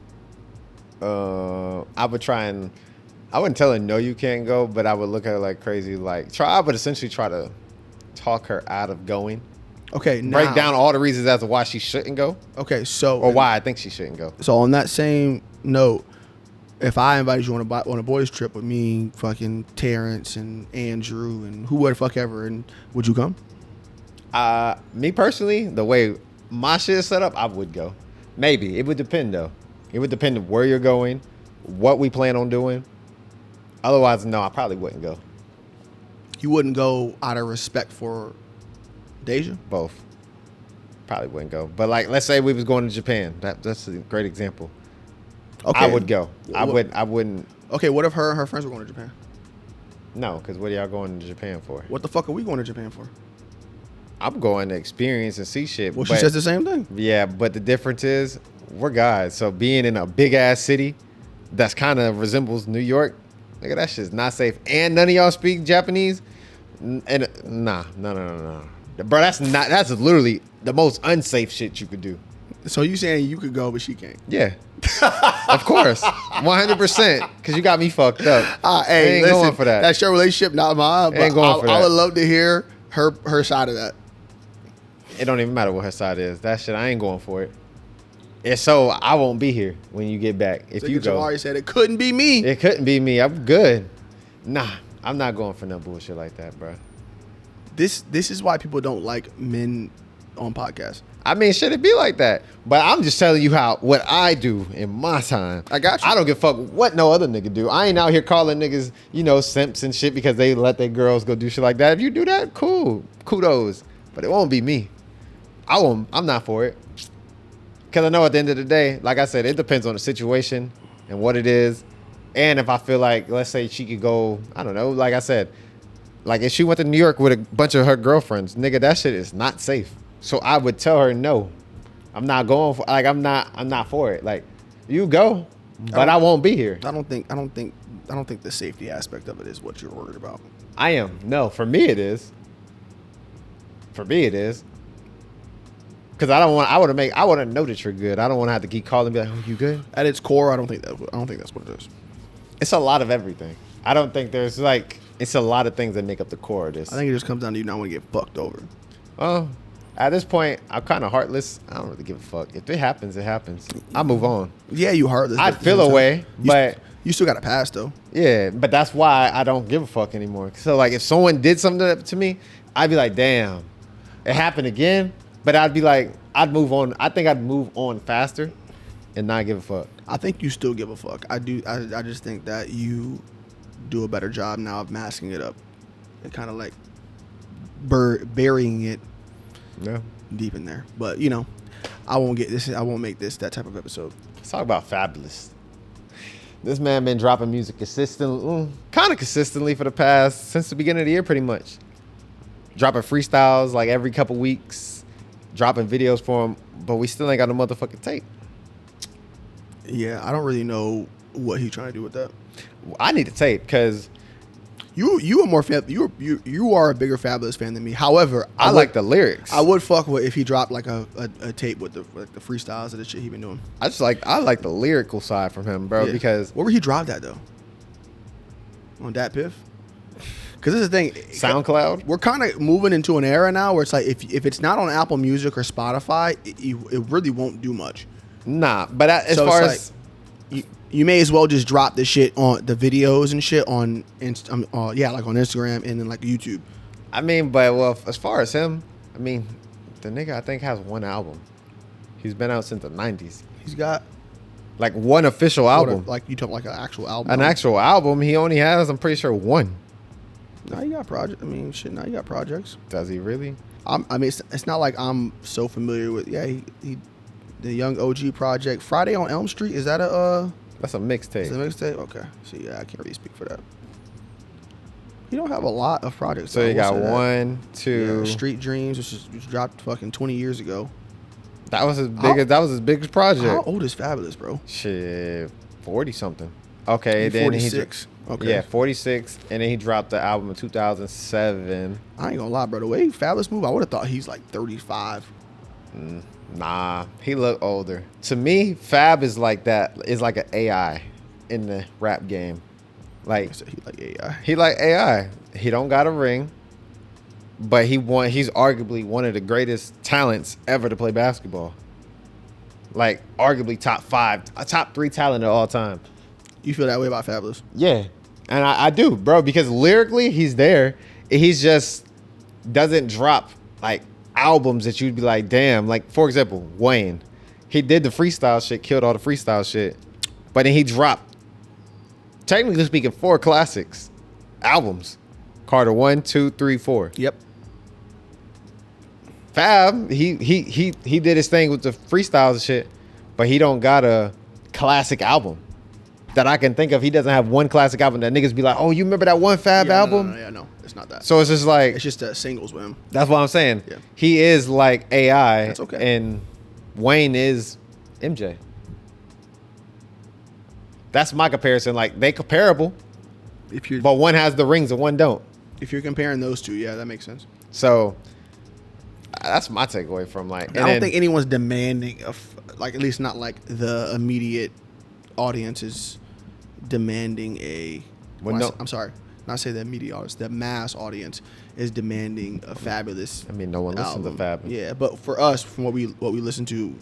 I would try and I wouldn't tell her no, you can't go, but I would look at her like crazy. Like I would essentially try to talk her out of going. Okay, now, Break down all the reasons as to why she shouldn't go, okay, so or why I think she shouldn't go. So on that same note, if I invited you on a boys trip with me, fucking Terrence and Andrew and who the fuck ever, and would you come? Me personally, the way my shit is set up, I would go. Maybe it would depend though. It would depend on where you're going, what we plan on doing. Otherwise, no, I probably wouldn't go. You wouldn't go out of respect for Deja? Both. Probably wouldn't go. But like, let's say we was going to Japan. That's a great example. Okay. I would go. I wouldn't. Okay, what if her and her friends were going to Japan? No, because what are y'all going to Japan for? What the fuck are we going to Japan for? I'm going to experience and see shit. Well, she says the same thing. Yeah, but the difference is we're guys. So being in a big ass city that's kind of resembles New York, nigga, that shit's not safe. And none of y'all speak Japanese. And no. Bro, that's literally the most unsafe shit you could do. So you saying you could go, but she can't? Yeah. Of course. 100%. Because you got me fucked up. Hey, ain't listen, going for that. That's your relationship, not mine. But Ain't going for that. I would love to hear her side of that. It don't even matter what her side is. That shit, I ain't going for it. And so I won't be here when you get back. If you go. Jamari said it couldn't be me. It couldn't be me. I'm good. Nah, I'm not going for no bullshit like that, bro. This is why people don't like men on podcasts. I mean, shit, it be like that. But I'm just telling you what I do in my time. I got you. I don't give a fuck what no other nigga do. I ain't out here calling niggas, simps and shit because they let their girls go do shit like that. If you do that, cool. Kudos. But it won't be me. I'm not for it. Because I know at the end of the day, like I said, it depends on the situation and what it is. And if I feel like, let's say she could go, I don't know, like I said, like if she went to New York with a bunch of her girlfriends, nigga, that shit is not safe. So I would tell her no. I'm not going for I'm not for it. Like, you go, but I won't be here. I don't think the safety aspect of it is what you're worried about. I am. No, for me it is. For me it is. Cause I want to know that you're good. I don't want to have to keep calling and be like, "Oh, you good?" At its core, I don't think that's what it is. It's a lot of everything. I don't think there's it's a lot of things that make up the core of this. I think it just comes down to you not want to get fucked over. Oh, at this point, I'm kind of heartless. I don't really give a fuck. If it happens, it happens. I move on. Yeah, you heartless. I'd feel a way, but you still got to pass though. Yeah, but that's why I don't give a fuck anymore. So like, if someone did something to me, I'd be like, damn, it happened again. But I'd be like, I'd move on. I think I'd move on faster and not give a fuck. I think you still give a fuck. I do. I just think that you do a better job now of masking it up and kind of like burying it Yeah. deep in there. But you know, I won't make this that type of episode. Let's talk about Fabulous. This man been dropping music kind of consistently for the past, since the beginning of the year, pretty much. Dropping freestyles like every couple weeks, dropping videos for him, but we still ain't got a motherfucking tape. Yeah, I don't really know what he's trying to do with that. I need a tape because you are more you are a bigger Fabulous fan than me. However, I like the lyrics. I would fuck with if he dropped like a tape with the freestyles of the shit he been doing. I like the lyrical side from him, bro. Yeah. Because where would he drop that though? On Dat Piff? Because this is the thing. SoundCloud. We're kind of moving into an era now where it's like if it's not on Apple Music or Spotify, it really won't do much. Nah, but as So far it's as you may as well just drop the shit on the videos and shit on like on Instagram and then like YouTube. I mean, but well, as far as him, I mean, the nigga I think has one album. He's been out since the 90s. He's got Like one official album. like you talk like an actual album. An actual album, he only has, I'm pretty sure, one. Now you got project. I mean, shit. Now you got projects. Does he really? I mean, it's not like I'm so familiar with. Yeah, he the Young OG project. Friday on Elm Street. Is that That's a Is mixtape. it a mixtape? Okay. So yeah, I can't really speak for that. You don't have a lot of projects. So though, you I got will say that. 1, 2. Yeah, Street Dreams, which dropped fucking 20 years ago. That was his biggest. That was his biggest project. How old is Fabulous, bro? Shit, 40 something. Okay, then 46. Okay. Yeah, 46, and then he dropped the album in 2007. I ain't gonna lie, bro. The way Fabulous move, I would have thought he's like 35. Nah, he look older. To me, Fab is like that. Is like an AI in the rap game. Like I said he like AI. he like AI. He don't got a ring, but he's arguably one of the greatest talents ever to play basketball. Like arguably top 5, a top 3 talent of all time. You feel that way about Fabulous? Yeah, and I do, bro, because lyrically he's there. He's just doesn't drop like albums that you'd be like, damn. Like for example, Wayne, he did the freestyle shit, killed all the freestyle shit, but then he dropped, technically speaking, 4 classics albums. Carter 1, 2, 3, 4. Yep. Fab, he did his thing with the freestyles and shit, but he don't got a classic album that I can think of. He doesn't have one classic album that niggas be like, oh, you remember that one Fab album? No, it's not that. So it's just like, It's just singles with him. that's what I'm saying. Yeah. He is like AI. That's okay. And Wayne is MJ. That's my comparison. Like they comparable, If you're but one has the rings and one don't. if you're comparing those two, yeah, that makes sense. So that's my takeaway from like. I don't think anyone's demanding like, at least not like the immediate audience is demanding a. Well, no. I'm sorry, not say the immediate audience. The mass audience is demanding a Fabulous. I mean, no one listens album. to Fab. Yeah, but for us, from what we listen to,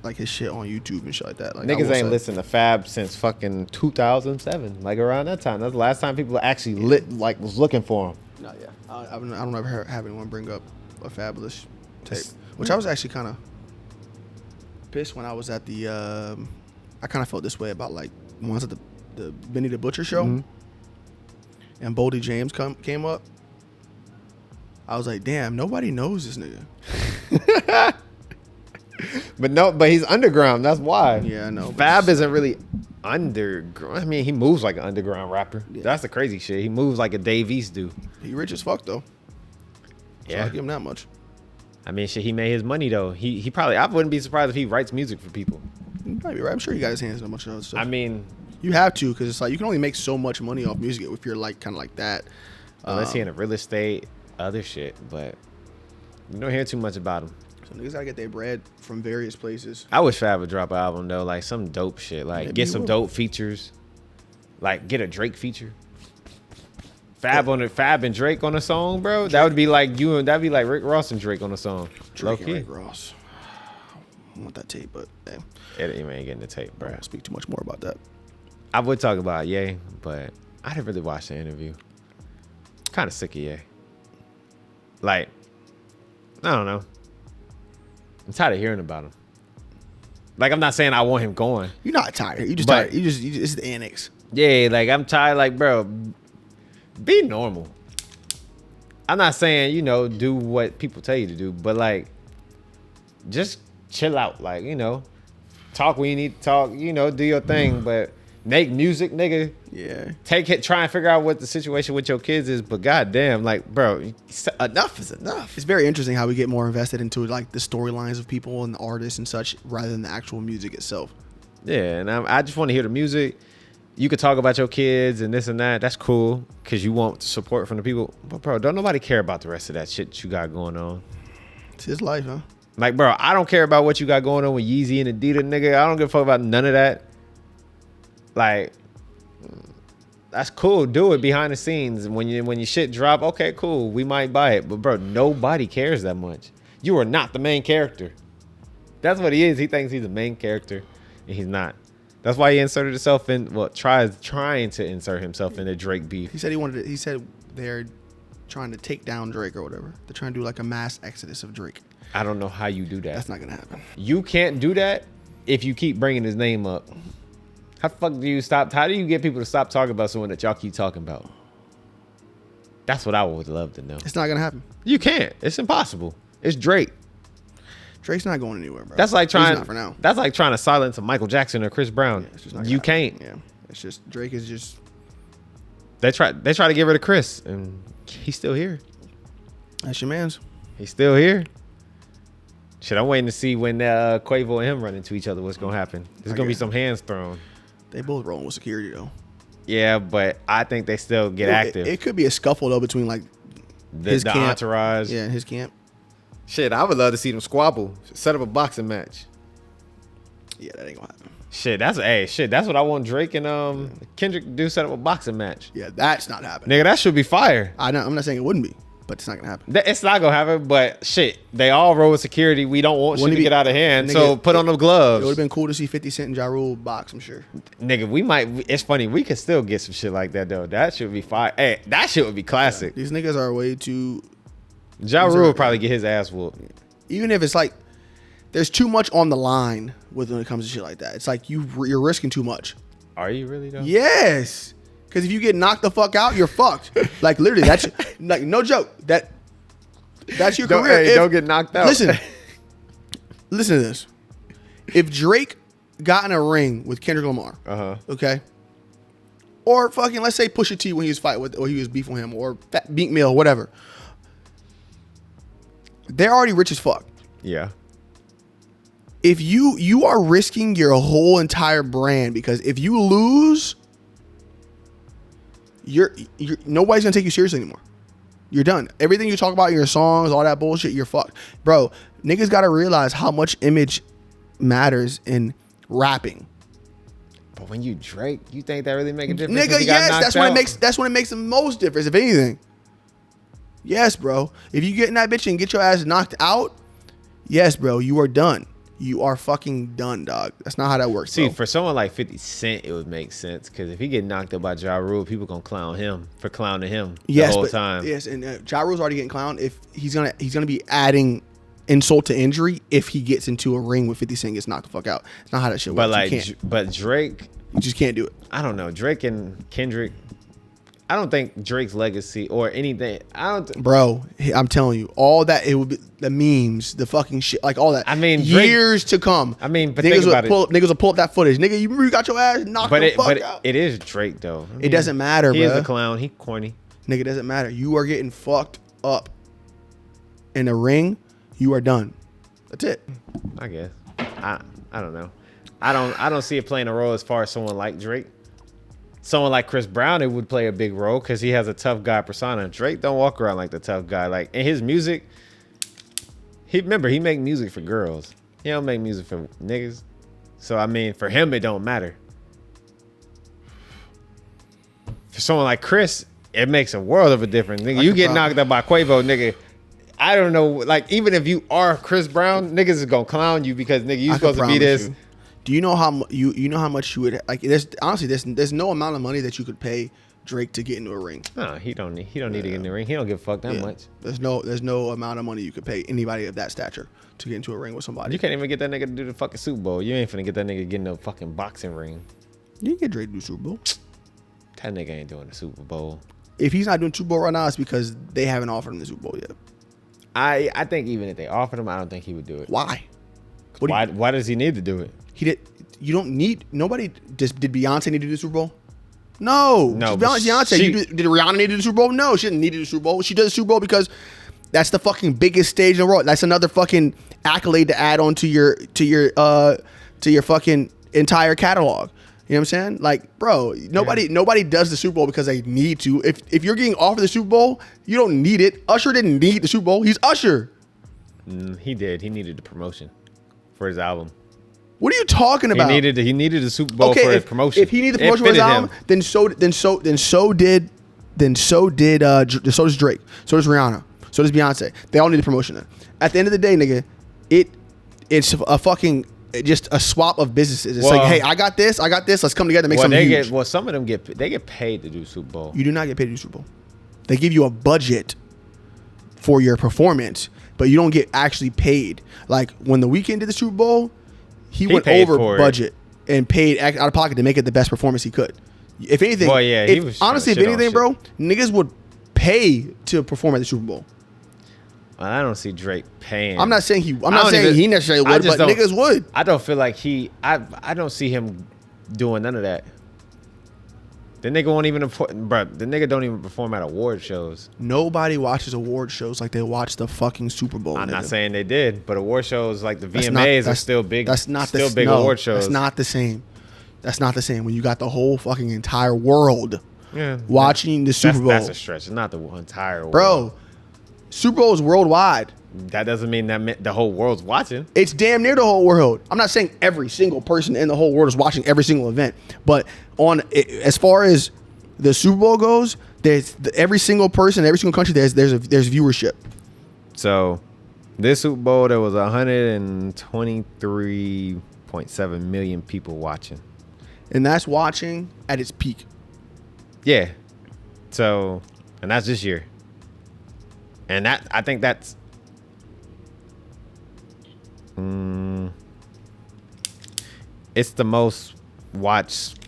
like his shit on YouTube and shit like that. Like, Niggas ain't listened to Fab since fucking 2007. Like around that time. That's the last time people actually was looking for him. No, yeah, I don't ever have anyone bring up a Fabulous tape, which I was actually kind of pissed when I was at the. I kind of felt this way about like when I was at the Benny the Butcher show, and Boldy James came up. I was like, damn, nobody knows this nigga. But he's underground. That's why. Yeah, I know. Fab isn't really underground. I mean, he moves like an underground rapper. Yeah. That's the crazy shit. He moves like a Dave East do. He rich as fuck though. So Yeah. I'll give him that much. I mean, shit, he made his money though. He probably, I wouldn't be surprised if he writes music for people. You might be right. I'm sure he got his hands on a bunch of other stuff. I mean, you have to, because it's like you can only make so much money off music if you're like kind of like that. unless he in a real estate, other shit, but you don't hear too much about him. So niggas gotta get their bread from various places. I wish Fab would drop an album though, like some dope shit. Like Maybe get he some will. dope features. Like get a Drake feature. Fab and Drake on a song, bro. That would be like you and that'd be like Rick Ross and Drake on a song. Drake Low-key. and Rick Ross. I want that tape, but hey, You ain't getting the tape, I bro. won't speak too much more about that. I would talk about Ye, but I didn't really watch the interview. Kind of sick of Ye. Like, I don't know. I'm tired of hearing about him. Like, I'm not saying I want him going. You're not tired. You just But- tired. You just it's the annex. Yeah, like, I'm tired. Like, bro, be normal. I'm not saying, you know, do what people tell you to do, but like, just chill out. Like, you know, talk when you need to talk, you know, do your thing, but make music, nigga. Yeah. Take it, try and figure out what the situation with your kids is, but goddamn, like, bro, enough is enough. It's very interesting how we get more invested into like the storylines of people and the artists and such rather than the actual music itself. Yeah, and I just want to hear the music. You could talk about your kids and this and that. That's cool because you want support from the people. But, bro, don't nobody care about the rest of that shit you got going on. It's his life, huh? Like, bro, I don't care about what you got going on with Yeezy and Adidas, nigga. I don't give a fuck about none of that. Like, that's cool. Do it behind the scenes. When your shit drop, okay, cool. We might buy it. But, bro, nobody cares that much. You are not the main character. That's what he is. He thinks he's the main character, and he's not. That's why he inserted himself in, well, trying to insert himself into Drake beef. He said he said they're trying to take down Drake or whatever. They're trying to do like a mass exodus of Drake. I don't know how you do that. That's not going to happen. You can't do that if you keep bringing his name up. How the fuck do you stop? How do you get people to stop talking about someone that y'all keep talking about? That's what I would love to know. It's not going to happen. You can't. It's impossible. It's Drake. Drake's not going anywhere, bro. That's like trying. He's not for now. That's like trying to silence a Michael Jackson or Chris Brown. Yeah, it's just not gonna You happen. can't. Yeah, it's just Drake is just. They try to get rid of Chris, and he's still here. That's your man's. He's still here. Shit, I'm waiting to see when Quavo and him run into each other. What's gonna happen? There's gonna be some hands thrown. They both rolling with security though. Yeah, but I think they still get active. It could be a scuffle though between like The camp. entourage. Yeah, his camp. Shit, I would love to see them squabble. Set up a boxing match. Yeah, that ain't gonna happen. Shit, that's what I want Drake and Kendrick to do. Set up a boxing match. Yeah, that's not happening. Nigga, that should be fire. I'm not saying it wouldn't be, but it's not gonna happen. It's not gonna happen, but shit, they all roll with security. We don't want shit Wouldn't to it be- get out of hand, nigga, so put on the gloves. It would have been cool to see 50 Cent and Ja Rule box, I'm sure. Nigga, we might. It's funny. We could still get some shit like that though. That should be fire. Hey, that shit would be classic. These niggas are way too. Ja Rule would probably get his ass whooped. Even if it's like, there's too much on the line when it comes to shit like that. It's like you're risking too much. Are you really though? Yes, because if you get knocked the fuck out, you're fucked. Like literally, that's like no joke. That's your career. Hey, don't get knocked out. Listen to this. If Drake got in a ring with Kendrick Lamar, okay, or fucking let's say Pusha T when he was fighting with, or he was beefing with him, or Meek Mill, whatever. They're already rich as fuck. Yeah. If you are risking your whole entire brand, because if you lose, you're nobody's gonna take you seriously anymore. You're done. Everything you talk about in your songs, all that bullshit, you're fucked. Bro, niggas gotta realize how much image matters in rapping. But when you Drake, you think that really make a difference? Nigga, yes, that's when it makes the most difference, if anything. Yes, bro. If you get in that bitch and get your ass knocked out, yes, bro, you are done. You are fucking done, dog. That's not how that works. See, bro. for someone like 50 Cent, it would make sense because if he get knocked out by Ja Rule, people gonna clown him for clowning him the whole time. Yes, and Ja Rule's already getting clowned. If he's gonna be adding insult to injury if he gets into a ring with 50 Cent and gets knocked the fuck out. It's not how that shit works. But like, but Drake, you just can't do it. I don't know. Drake and Kendrick. I don't think Drake's legacy or anything. Bro, I'm telling you, all that it would be the memes, the fucking shit, like all that. I mean, Drake, years to come. I mean, but niggas think about niggas will pull up that footage. Nigga, you got your ass knocked the fuck out. It is Drake though. It doesn't matter, bro. He is a clown. He corny. Nigga, it doesn't matter. You are getting fucked up in a ring. You are done. That's it. I guess. I don't know. I don't see it playing a role as far as someone like Drake. Someone like Chris Brown, it would play a big role because he has a tough guy persona. Drake don't walk around like the tough guy. Like in his music, he make music for girls. He don't make music for niggas. So I mean, for him, it don't matter. For someone like Chris, it makes a world of a difference. Nigga, you get knocked out by Quavo, nigga. I don't know. Like even if you are Chris Brown, niggas is gonna clown you because nigga, you supposed to be this. Do you know how you know how much you would like? There's honestly there's no amount of money that you could pay Drake to get into a ring. No, he don't need to get in the ring. He don't give a fuck that much. There's no amount of money you could pay anybody of that stature to get into a ring with somebody. You can't even get that nigga to do the fucking Super Bowl. You ain't finna get that nigga to get in no fucking boxing ring. You can get Drake to do Super Bowl. That nigga ain't doing the Super Bowl. If he's not doing Super Bowl right now, it's because they haven't offered him the Super Bowl yet. I think even if they offered him, I don't think he would do it. Why? Why does he need to do it? He did. You don't need nobody. Did Beyonce need to do the Super Bowl? No. Beyonce. Did Rihanna need to do the Super Bowl? No, she didn't need to do the Super Bowl. She does the Super Bowl because that's the fucking biggest stage in the world. That's another fucking accolade to add on to your fucking entire catalog. You know what I'm saying? Like, bro, nobody does the Super Bowl because they need to. If you're getting offered the Super Bowl, you don't need it. Usher didn't need the Super Bowl. He's Usher. He did. He needed the promotion for his album. What are you talking about? He needed the Super Bowl for his promotion. If he needed the promotion for his album, then so does Drake. So does Rihanna. So does Beyonce. They all need the promotion. Then. At the end of the day, nigga, it's a fucking just a swap of businesses. It's like, hey, I got this. Let's come together and make something huge. Some of them get paid to do Super Bowl. You do not get paid to do Super Bowl. They give you a budget for your performance, but you don't get actually paid. Like when The Weeknd did the Super Bowl, he went over budget and paid out of pocket to make it the best performance he could. If anything, if anything, bro, niggas would pay to perform at the Super Bowl. I don't see Drake paying. I'm not saying he necessarily would, but niggas would. I don't feel like I don't see him doing none of that. The nigga won't even, bro. The nigga don't even perform at award shows. Nobody watches award shows like they watch the fucking Super Bowl. I'm not saying they did, but award shows like the VMAs are still big. That's not still big award shows. That's not the same. That's not the same when you got the whole fucking entire world watching the Super Bowl. That's a stretch. It's not the entire world. Bro, Super Bowl is worldwide. That doesn't mean that the whole world's watching. It's damn near the whole world. I'm not saying every single person in the whole world is watching every single event, but as far as the Super Bowl goes, there's every single person, every single country. There's viewership. So, this Super Bowl there was 123.7 million people watching, and that's watching at its peak. Yeah. So, and that's this year. And I think that's it's the most watched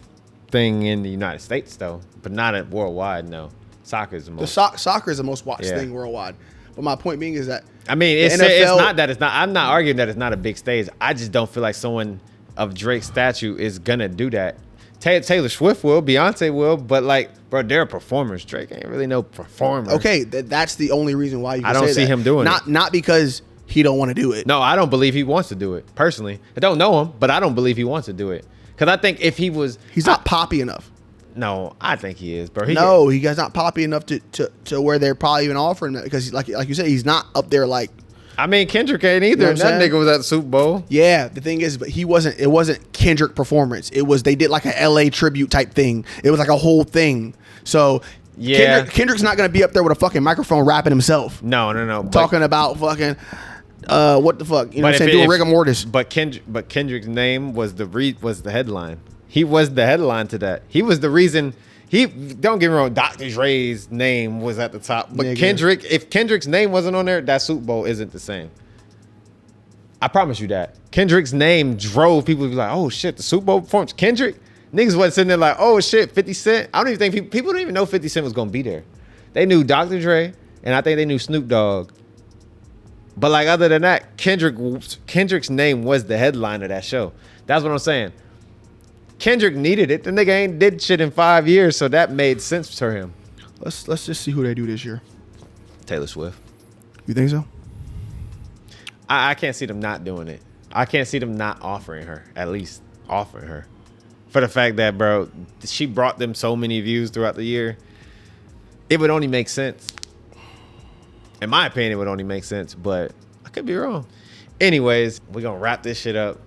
thing in the United States though, but not worldwide. No, soccer is the most. Soccer is the most watched thing worldwide. But my point being is that I mean it's not that it's not. I'm not arguing that it's not a big stage. I just don't feel like someone of Drake's stature is gonna do that. Taylor Swift will, Beyonce will, but like, bro, they're performers. Drake ain't really no performer. Okay, that's the only reason why you can I don't see him doing it. Not because he don't want to do it. No, I don't believe he wants to do it. Personally, I don't know him, but I don't believe he wants to do it. Because I think if he was, he's not poppy enough. No, I think he is, bro. He's not poppy enough to where they're probably even offering that because, like you said, he's not up there like. I mean, Kendrick ain't either. You know that nigga was at the Super Bowl. Yeah, the thing is, but he wasn't. It wasn't Kendrick performance. It was they did like a LA tribute type thing. It was like a whole thing. So yeah, Kendrick's not gonna be up there with a fucking microphone rapping himself. No. Talking about fucking what the fuck? You know what I'm saying? Doing rigor mortis. But Kendrick's name was the headline. He was the headline to that. He was the reason. Don't get me wrong, Dr. Dre's name was at the top. But Kendrick, if Kendrick's name wasn't on there, that Super Bowl isn't the same. I promise you that. Kendrick's name drove people to be like, oh shit, the Super Bowl performance. Kendrick? Niggas wasn't sitting there like, oh shit, 50 Cent. I don't even think people don't even know 50 Cent was gonna be there. They knew Dr. Dre, and I think they knew Snoop Dogg. But like other than that, Kendrick's name was the headline of that show. That's what I'm saying. Kendrick needed it. The nigga ain't did shit in 5 years, so that made sense for him. Let's just see who they do this year. Taylor Swift. You think so? I can't see them not doing it. I can't see them not offering her. At least offering her. For the fact that, bro, she brought them so many views throughout the year. It would only make sense. In my opinion, it would only make sense, but I could be wrong. Anyways, we're going to wrap this shit up.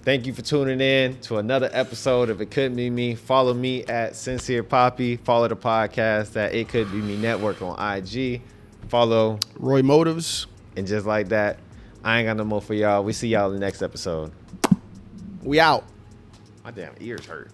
Thank you for tuning in to another episode of It Couldn't Be Me. Follow me at Sincere Poppy. Follow the podcast at It Could Be Me Network on IG. Follow Roy Motives. And just like that, I ain't got no more for y'all. We see y'all in the next episode. We out. My damn ears hurt.